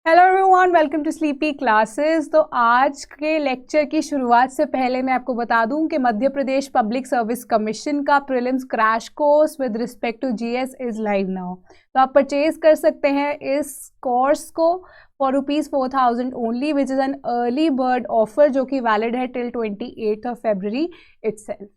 Hello everyone, welcome to Sleepy Classes. तो आज के लेक्चर की शुरुआत से पहले मैं आपको बता दूं कि Madhya Pradesh Public Service Commission का prelims crash course with respect to GS is live now. तो आप परचेज कर सकते हैं इस कोर्स को for ₹4,000 only, which is an early bird offer जो कि वैलिड है टिल 28 February इटसेल्फ।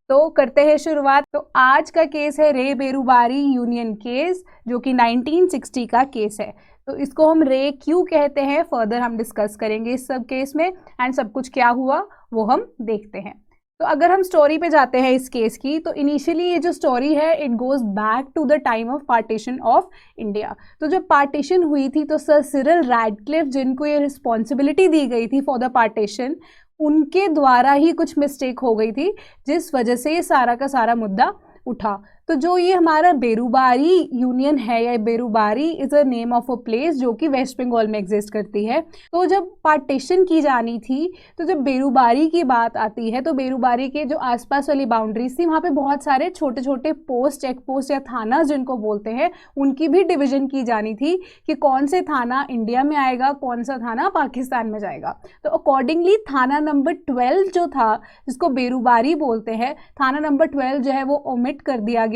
तो करते हैं शुरुआत। तो आज का केस है रे बेरुबारी यूनियन केस, जो कि 1960 का केस है। तो इसको हम रे क्यों कहते हैं फर्दर हम डिस्कस करेंगे इस सब केस में, एंड सब कुछ क्या हुआ वो हम देखते हैं। तो अगर हम स्टोरी पे जाते हैं इस केस की, तो इनिशियली ये जो स्टोरी है it goes back to the time of partition of India. तो जब पार्टीशन हुई थी तो सर सिरिल रैडक्लिफ, जिनको ये रिस्पॉन्सिबिलिटी दी गई थी फॉर द पार्टीशन, उनके द्वारा ही कुछ मिस्टेक हो गई थी, जिस वजह से ये सारा का सारा मुद्दा उठा। तो जो ये हमारा बेरुबारी यूनियन है, या Berubari is a name of a place जो कि वेस्ट बंगाल में एग्जिस्ट करती है। तो जब पार्टीशन की जानी थी, तो जब बेरुबारी की बात आती है, तो बेरुबारी के जो आसपास वाली बाउंड्रीज थी वहाँ पे बहुत सारे छोटे छोटे पोस्ट, चेक पोस्ट या थाना जिनको बोलते हैं, उनकी भी डिवीजन की जानी थी कि कौन से थाना इंडिया में आएगा, कौन सा थाना पाकिस्तान में जाएगा। तो अकॉर्डिंगली थाना नंबर 12 जो था, जिसको बेरुबारी बोलते हैं, थाना नंबर 12 जो है वो ओमिट कर दिया गया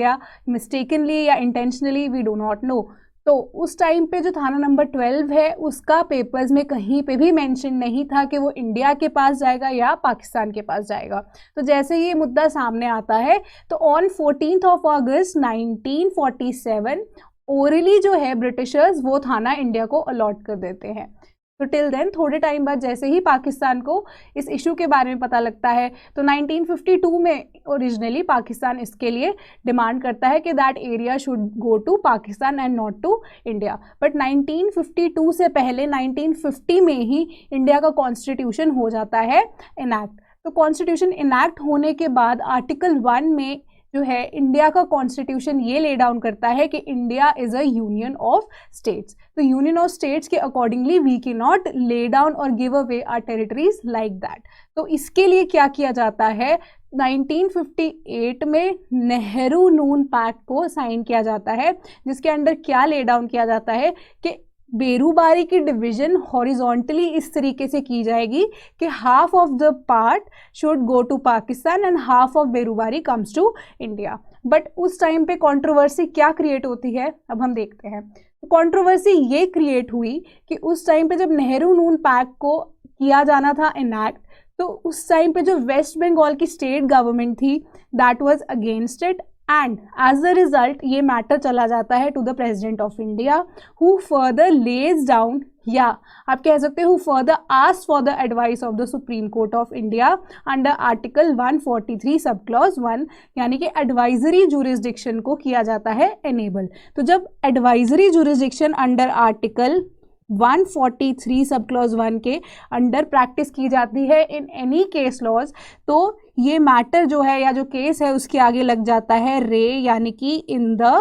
मिस्टेकनली या intentionally, we do not know. तो उस टाइम पे जो थाना नंबर 12 है उसका पेपर्स में कहीं पे भी मेंशन नहीं था कि वो इंडिया के पास जाएगा या पाकिस्तान के पास जाएगा। तो जैसे ये मुद्दा सामने आता है, तो ऑन 14 अगस्त 1947 ओरली जो है ब्रिटिशर्स वो थाना इंडिया को अलॉट कर देते हैं। तो टिल देन थोड़े टाइम बाद जैसे ही पाकिस्तान को इस इशू के बारे में पता लगता है, तो 1952 में ओरिजिनली पाकिस्तान इसके लिए डिमांड करता है कि that area should go to Pakistan and not to India. But 1952 से पहले 1950 में ही इंडिया का कॉन्स्टिट्यूशन हो जाता है इनैक्ट। तो कॉन्स्टिट्यूशन इनैक्ट होने के बाद आर्टिकल 1 में जो है इंडिया का कॉन्स्टिट्यूशन ये ले डाउन करता है कि India is a union of states. तो यूनियन ऑफ स्टेट्स के accordingly we can not lay down और give away our territories like that. तो इसके लिए क्या किया जाता है, 1958 में नेहरू नून पैक्ट को साइन किया जाता है, जिसके अंडर क्या ले डाउन किया जाता है कि बेरुबारी की डिवीजन हॉरिजॉन्टली इस तरीके से की जाएगी कि half of the part should go to Pakistan and half of Berubari comes to India. But उस टाइम पे कंट्रोवर्सी क्या क्रिएट होती है, अब हम देखते हैं। कंट्रोवर्सी ये क्रिएट हुई कि उस टाइम पे जब नेहरू नून पैक्ट को किया जाना था इनैक्ट, तो उस टाइम पे जो वेस्ट बंगाल की स्टेट गवर्नमेंट थी that was against it, and as a result ये मैटर चला जाता है to the President of India, who further lays down, या आप कह सकते हो further ask for the advice of the Supreme Court of India under article 143 sub clause 1, यानी कि एडवाइजरी जुरिस्डिक्शन को किया जाता है एनेबल। तो जब advisory jurisdiction under article 143 sub clause 1 के अंडर प्रैक्टिस की जाती है इन एनी केस लॉज, तो ये मैटर जो है या जो केस है उसके आगे लग जाता है रे, यानी कि इन द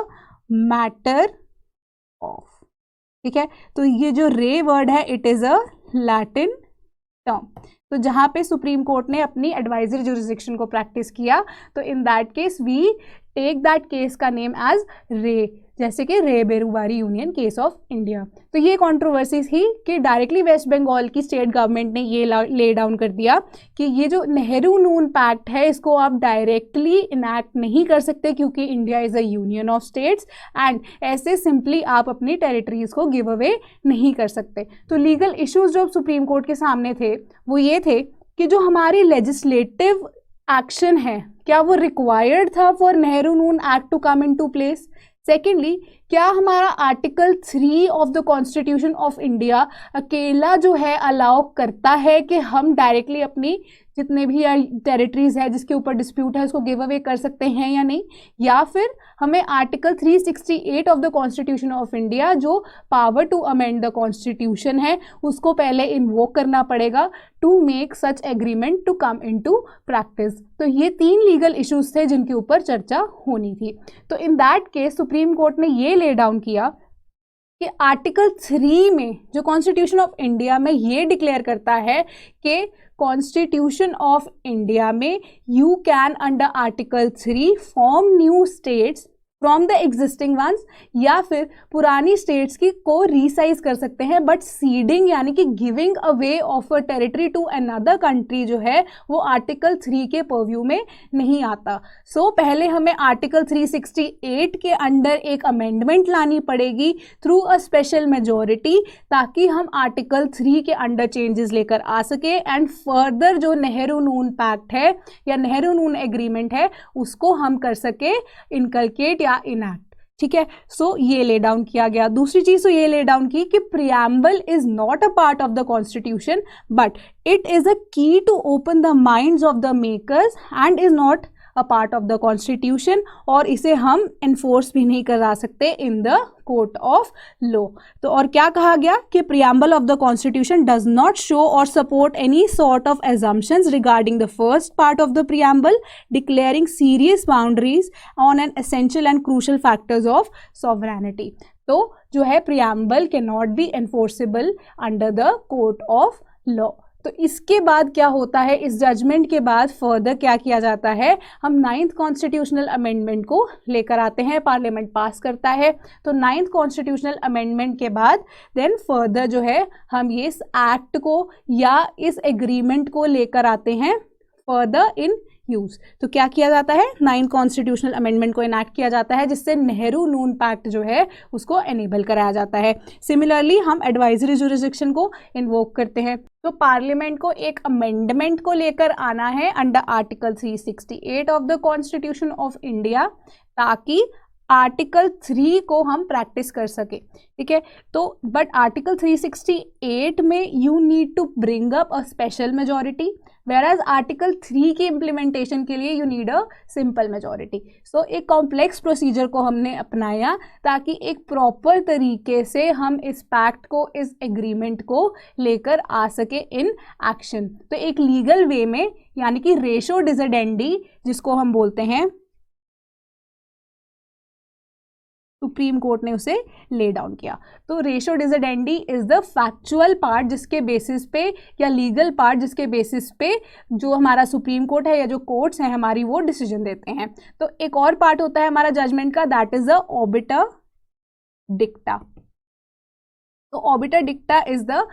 मैटर ऑफ। ठीक है, तो ये जो रे वर्ड है it is a Latin term. तो जहां पे सुप्रीम कोर्ट ने अपनी एडवाइजरी जुरिस्डिक्शन को प्रैक्टिस किया, तो in that case we take that case का नेम एज रे, जैसे कि re Berubari union case of India. तो ये कंट्रोवर्सी थी कि डायरेक्टली वेस्ट बंगाल की स्टेट गवर्नमेंट ने ये ले डाउन कर दिया कि ये जो नेहरू नून पैक्ट है इसको आप डायरेक्टली इनैक्ट नहीं कर सकते क्योंकि India is a union of states, and ऐसे सिंपली आप अपनी टेरिटरीज को गिव अवे नहीं कर सकते। तो लीगल इश्यूज जो सुप्रीम कोर्ट के सामने थे वो ये थे कि जो हमारी लेजिस्लेटिव एक्शन है क्या वो रिक्वायर्ड था for Nehru Noon act to come into place. Secondly, क्या हमारा article 3 of the constitution of India अकेला जो है अलाउ करता है कि हम डायरेक्टली अपनी जितने भी टेरिटरीज है जिसके ऊपर डिस्प्यूट है उसको गिव अवे कर सकते हैं या नहीं, या फिर हमें article 368 of the constitution of India जो power to amend the constitution है उसको पहले इन्वोक करना पड़ेगा to make such agreement to come into practice. तो ये 3 लीगल इश्यूज थे जिनके ऊपर चर्चा होनी थी। तो in that case supreme court ने ये ले डाउन किया कि आर्टिकल 3 में जो कॉन्स्टिट्यूशन ऑफ इंडिया में ये डिक्लेयर करता है कि कॉन्स्टिट्यूशन ऑफ इंडिया में you can under article 3 form new states from the existing ones, या फिर पुरानी स्टेट्स की को रीसाइज कर सकते हैं, बट सीडिंग यानी कि giving away of a territory to another country जो है वो आर्टिकल 3 के पर्व्यू में नहीं आता। सो पहले हमें आर्टिकल 368 के अंडर एक अमेंडमेंट लानी पड़ेगी थ्रू अ स्पेशल मेजोरिटी, ताकि हम आर्टिकल 3 के अंडर चेंजेस लेकर आ सके एंड फर्दर जो नेहरू नून पैक्ट है या नेहरू नून एग्रीमेंट है उसको हम कर सके इनकलकेट या इनैक्ट। ठीक है, सो ये ले डाउन किया गया। दूसरी चीज तो ये ले डाउन की कि preamble is not a part of the constitution but it is a key to open the minds of the makers and is not a part of the constitution, और इसे हम एनफोर्स भी नहीं करा सकते in the court of law. तो और क्या कहा गया कि preamble of the constitution does not show और support any sort of assumptions regarding the first part of the preamble declaring serious boundaries on an essential and crucial factors of sovereignty. तो जो है preamble can not be enforceable under the court of law. तो इसके बाद क्या होता है, इस जजमेंट के बाद फर्दर क्या किया जाता है, हम 9th कॉन्स्टिट्यूशनल अमेंडमेंट को लेकर आते हैं, पार्लियामेंट पास करता है। तो 9th कॉन्स्टिट्यूशनल अमेंडमेंट के बाद देन फर्दर जो है हम ये इस एक्ट को या इस एग्रीमेंट को लेकर आते हैं फर्दर इन यूज। तो क्या किया जाता है, 9th कॉन्स्टिट्यूशनल अमेंडमेंट को इनैक्ट किया जाता है जिससे नेहरू नून पैक्ट जो है उसको एनेबल कराया जाता है। सिमिलरली हम एडवाइजरी जुरिसडिक्शन को इन्वोक करते हैं। तो पार्लियामेंट को एक अमेंडमेंट को लेकर आना है under article 368 of the constitution of India, ताकि आर्टिकल 3 को हम प्रैक्टिस कर सके। ठीक है, तो बट आर्टिकल 368 में you need to bring up a special majority, whereas article 3 की इम्प्लीमेंटेशन के लिए you need a simple majority. So एक कॉम्प्लेक्स प्रोसीजर को हमने अपनाया ताकि एक प्रॉपर तरीके से हम इस पैक्ट को, इस एग्रीमेंट को लेकर आ सके इन एक्शन। तो एक लीगल वे में यानी कि रेशो डिसिडेंडी जिसको हम बोलते हैं, सुप्रीम कोर्ट ने उसे ले डाउन किया। तो ratio decidendi is the factual part जिसके बेसिस पे, या लीगल पार्ट जिसके बेसिस पे जो हमारा सुप्रीम कोर्ट है या जो कोर्ट्स हैं हमारी वो डिसीजन देते हैं। तो एक और पार्ट होता है हमारा जजमेंट का, दैट इज द ऑबिटर डिक्टा। तो ऑबिटर डिक्टा इज द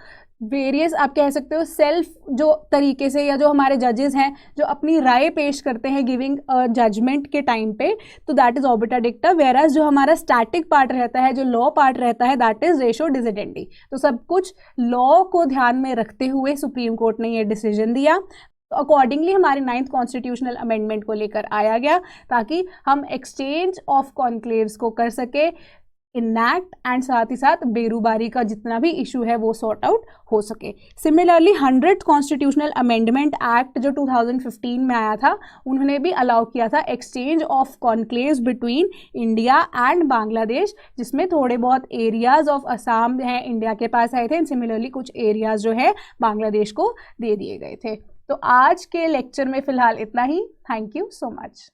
वेरियस, आप कह सकते हो सेल्फ जो तरीके से, या जो हमारे जजेस हैं जो अपनी राय पेश करते हैं गिविंग जजमेंट के टाइम पे, तो दैट इज ऑबिटर डिक्टा। वेराज जो हमारा स्टैटिक पार्ट रहता है, जो लॉ पार्ट रहता है, दैट इज रेशो डिसिडेंडी। तो सब कुछ लॉ को ध्यान में रखते हुए सुप्रीम कोर्ट ने ये डिसीजन दिया। तो अकॉर्डिंगली हमारे 9th कॉन्स्टिट्यूशनल अमेंडमेंट को लेकर आया गया ताकि हम एक्सचेंज ऑफ कॉन्क्लेव्स को कर सके, इनैक्ट, एंड साथ ही साथ बेरोजगारी का जितना भी इशू है वो सॉर्ट आउट हो सके। Similarly 100th constitutional amendment act जो 2015 में आया था, उन्होंने भी अलाउ किया था exchange of conclaves between India and Bangladesh, जिसमें थोड़े बहुत एरियाज ऑफ असम हैं इंडिया के पास आए थे, एंड सिमिलरली कुछ एरियाज जो है बांग्लादेश को दे दिए गए थे। तो आज के लेक्चर में फिलहाल इतना ही। Thank you so much.